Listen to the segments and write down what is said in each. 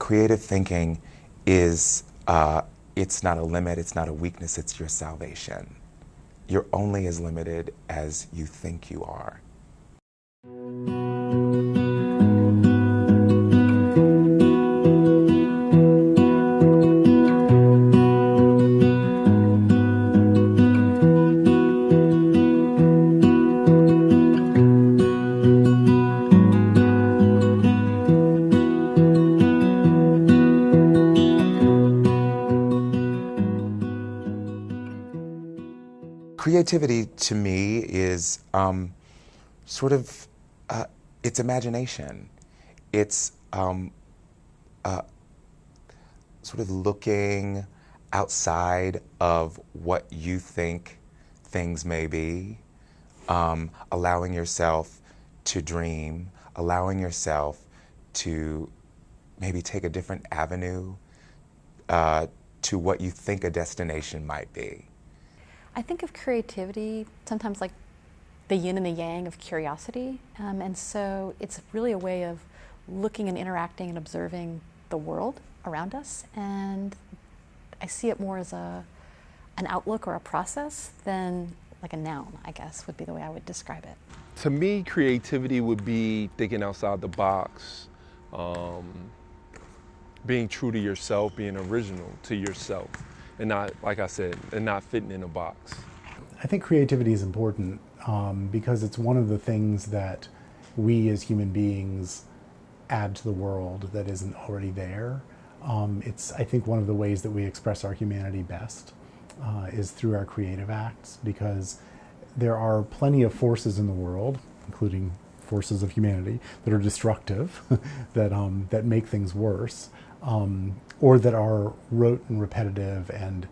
creative thinking is, it's not a limit, it's not a weakness, it's your salvation. You're only as limited as you think you are. Creativity to me is it's imagination. It's sort of looking outside of what you think things may be, allowing yourself to dream, allowing yourself to maybe take a different avenue to what you think a destination might be. I think of creativity sometimes like the yin and the yang of curiosity, and so it's really a way of looking and interacting and observing the world around us, and I see it more as an outlook or a process than like a noun, I guess, would be the way I would describe it. To me, creativity would be thinking outside the box, being true to yourself, being original to yourself, and not, like I said, and not fitting in a box. I think creativity is important because it's one of the things that we as human beings add to the world that isn't already there. It's, I think, one of the ways that we express our humanity best is through our creative acts, because there are plenty of forces in the world, including forces of humanity, that are destructive, that make things worse, or that are rote and repetitive and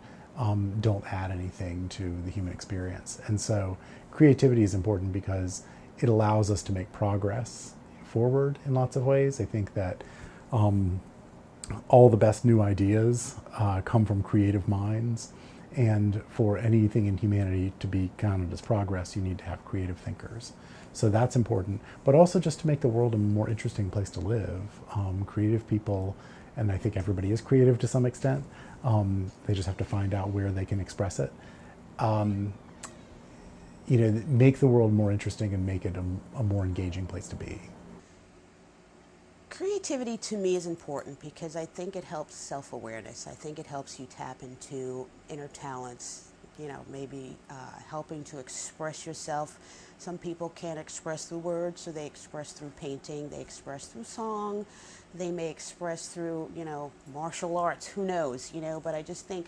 don't add anything to the human experience. And so creativity is important because it allows us to make progress forward in lots of ways. I think that all the best new ideas come from creative minds, and for anything in humanity to be counted as progress, you need to have creative thinkers. So that's important, but also just to make the world a more interesting place to live. Creative people, and I think everybody is creative to some extent, they just have to find out where they can express it. Make the world more interesting and make it a more engaging place to be. Creativity to me is important because I think it helps self-awareness. I think it helps you tap into inner talents, maybe helping to express yourself. Some people can't express through words, so they express through painting, they express through song, they may express through, martial arts, who knows, but I just think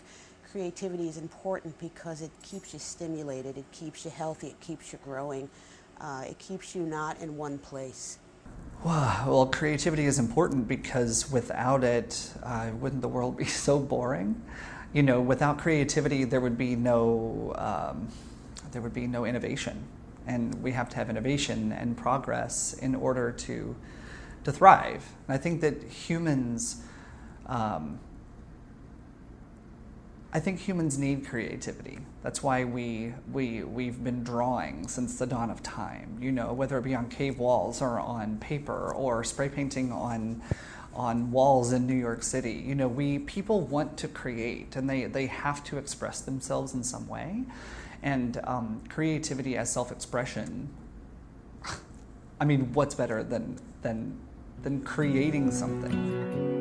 creativity is important because it keeps you stimulated, it keeps you healthy, it keeps you growing, it keeps you not in one place. Well, creativity is important because without it, wouldn't the world be so boring? Without creativity, there would be no innovation, and we have to have innovation and progress in order to thrive. And I think that humans need creativity. That's why we've been drawing since the dawn of time, whether it be on cave walls or on paper or spray painting on walls in New York City. People want to create, and they have to express themselves in some way. And creativity as self-expression, I mean, what's better than creating something?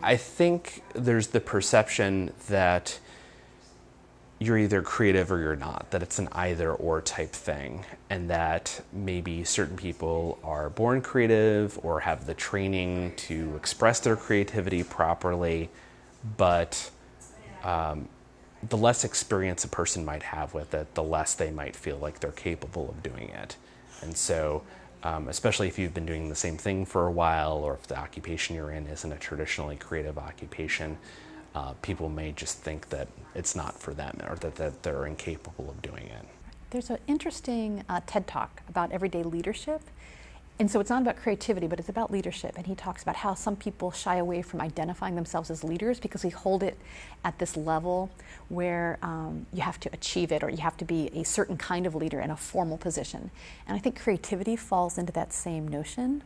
I think there's the perception that you're either creative or you're not, that it's an either or type thing, and that maybe certain people are born creative or have the training to express their creativity properly, but the less experience a person might have with it, the less they might feel like they're capable of doing it. And so especially if you've been doing the same thing for a while, or if the occupation you're in isn't a traditionally creative occupation, people may just think that it's not for them, or that they're incapable of doing it. There's an interesting TED Talk about everyday leadership. And so it's not about creativity, but it's about leadership. And he talks about how some people shy away from identifying themselves as leaders because we hold it at this level where you have to achieve it, or you have to be a certain kind of leader in a formal position. And I think creativity falls into that same notion,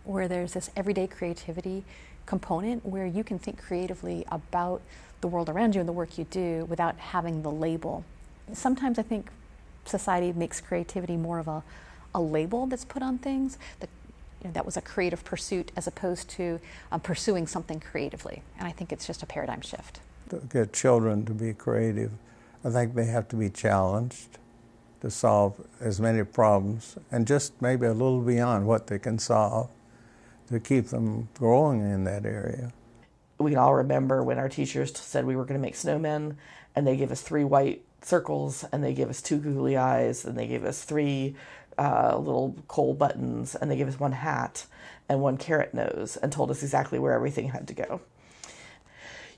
where there's this everyday creativity component where you can think creatively about the world around you and the work you do without having the label. Sometimes I think society makes creativity more of a label that's put on things, that, that was a creative pursuit as opposed to pursuing something creatively. And I think it's just a paradigm shift. To get children to be creative, I think they have to be challenged to solve as many problems, and just maybe a little beyond what they can solve, to keep them growing in that area. We can all remember when our teachers said we were going to make snowmen, and they gave us 3 white circles, and they gave us 2 googly eyes, and they gave us 3 little coal buttons, and they gave us 1 hat and 1 carrot nose, and told us exactly where everything had to go.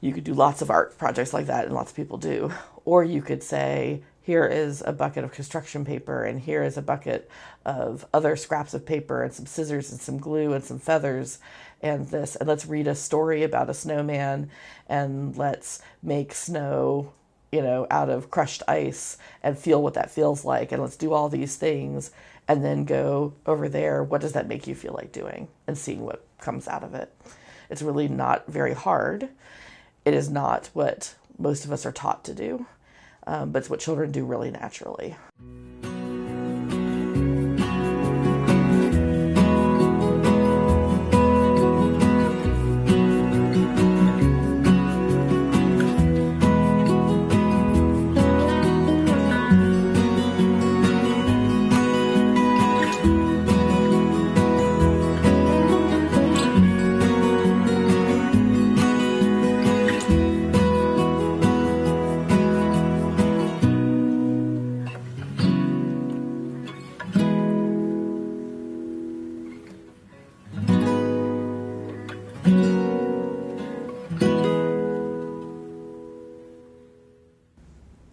You could do lots of art projects like that, and lots of people do. Or you could say, here is a bucket of construction paper, and here is a bucket of other scraps of paper, and some scissors, and some glue, and some feathers, and this, and let's read a story about a snowman, and let's make snow, out of crushed ice, and feel what that feels like, and let's do all these things, and then go over there, what does that make you feel like doing, and seeing what comes out of it. It's really not very hard. It is not what most of us are taught to do, but it's what children do really naturally.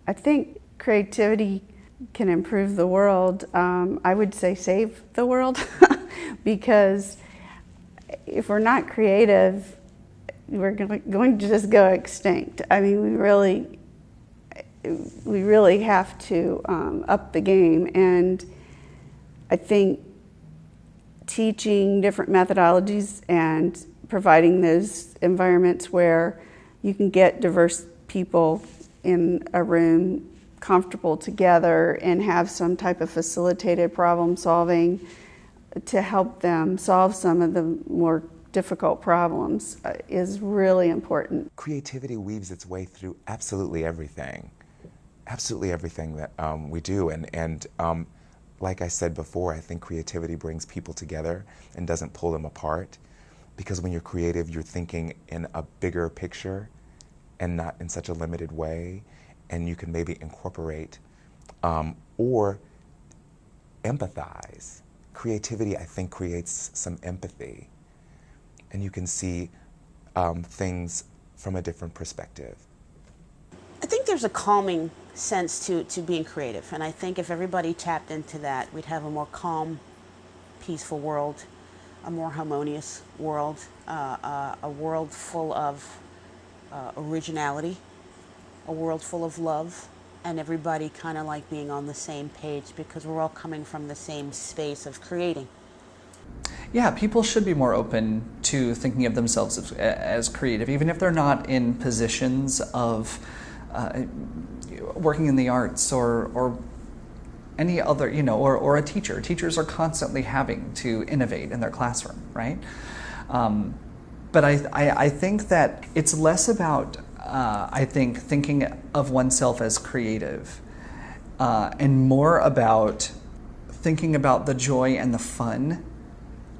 I think creativity can improve the world. I would say save the world because if we're not creative, we're going to just go extinct. I mean, we really have to up the game, and I think teaching different methodologies and providing those environments where you can get diverse people in a room comfortable together and have some type of facilitated problem solving to help them solve some of the more difficult problems is really important. Creativity weaves its way through absolutely everything that we do. And like I said before, I think creativity brings people together and doesn't pull them apart. Because when you're creative, you're thinking in a bigger picture and not in such a limited way. And you can maybe incorporate or empathize. Creativity, I think, creates some empathy. And you can see things from a different perspective. I think there's a calming sense to being creative, and I think if everybody tapped into that, we'd have a more calm, peaceful world, a more harmonious world, a world full of originality, a world full of love, and everybody kind of like being on the same page because we're all coming from the same space of creating. Yeah, people should be more open to thinking of themselves as creative, even if they're not in positions of working in the arts or any other, or a teacher. Teachers are constantly having to innovate in their classroom, right? But I think that it's less about, thinking of oneself as creative and more about thinking about the joy and the fun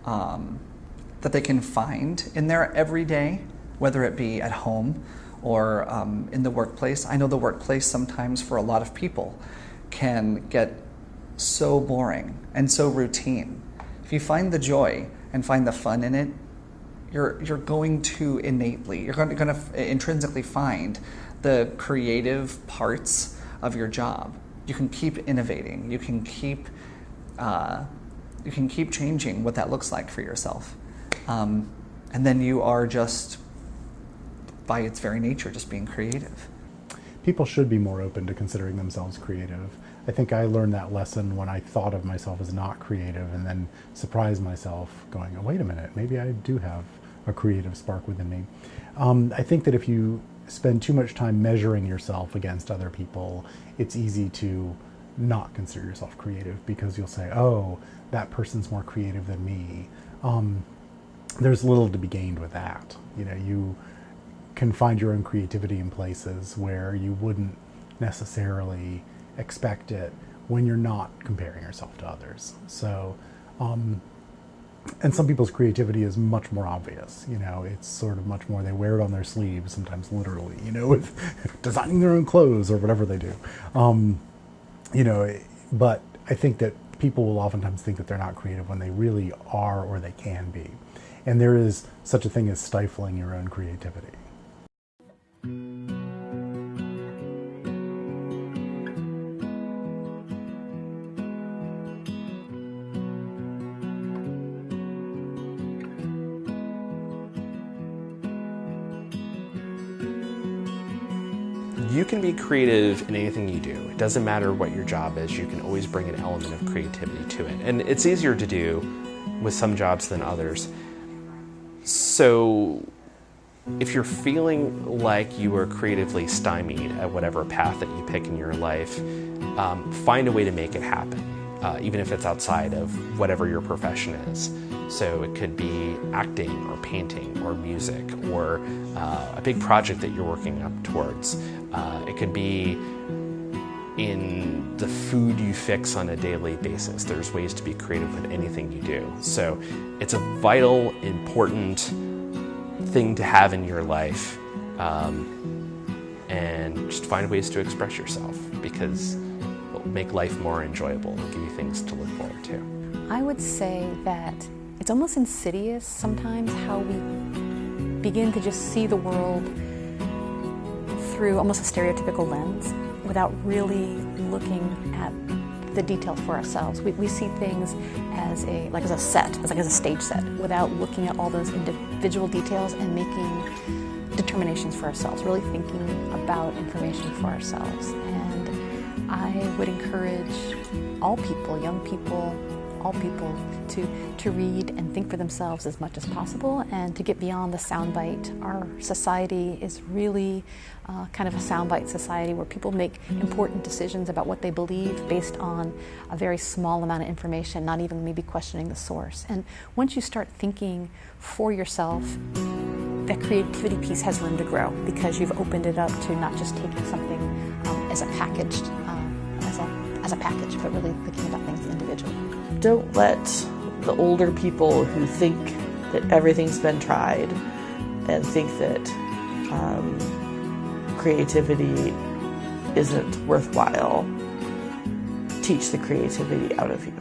that they can find in their everyday, whether it be at home or in the workplace. I know the workplace sometimes for a lot of people can get so boring and so routine. If you find the joy and find the fun in it, you're going to innately, you're going to intrinsically find the creative parts of your job. You can keep innovating. You can keep changing what that looks like for yourself, and then you are just, by its very nature, just being creative. People should be more open to considering themselves creative. I think I learned that lesson when I thought of myself as not creative, and then surprised myself going, oh, wait a minute, maybe I do have a creative spark within me. I think that if you spend too much time measuring yourself against other people, it's easy to not consider yourself creative, because you'll say, oh, that person's more creative than me. There's little to be gained with that. You know, you can find your own creativity in places where you wouldn't necessarily expect it when you're not comparing yourself to others. So, and some people's creativity is much more obvious. You know, it's sort of much more, they wear it on their sleeves, sometimes literally, you know, with designing their own clothes or whatever they do. You know, but I think that people will oftentimes think that they're not creative when they really are, or they can be. And there is such a thing as stifling your own creativity. You can be creative in anything you do. It doesn't matter what your job is, you can always bring an element of creativity to it. And it's easier to do with some jobs than others. So if you're feeling like you are creatively stymied at whatever path that you pick in your life, find a way to make it happen, even if it's outside of whatever your profession is. So it could be acting or painting or music or a big project that you're working up towards. It could be in the food you fix on a daily basis. There's ways to be creative with anything you do. So it's a vital, important thing to have in your life, and just find ways to express yourself, because it'll make life more enjoyable and give you things to look forward to. I would say that it's almost insidious sometimes how we begin to just see the world through almost a stereotypical lens without really looking at the details for ourselves. We see things as a set, as a stage set, without looking at all those individual details and making determinations for ourselves, really thinking about information for ourselves. And I would encourage all people, young people, all people, to read and think for themselves as much as possible, and to get beyond the soundbite. Our society is really kind of a soundbite society where people make important decisions about what they believe based on a very small amount of information, not even maybe questioning the source. And once you start thinking for yourself, that creativity piece has room to grow, because you've opened it up to not just taking something as a package, but really thinking about things individually. Don't let the older people who think that everything's been tried and think that creativity isn't worthwhile teach the creativity out of you.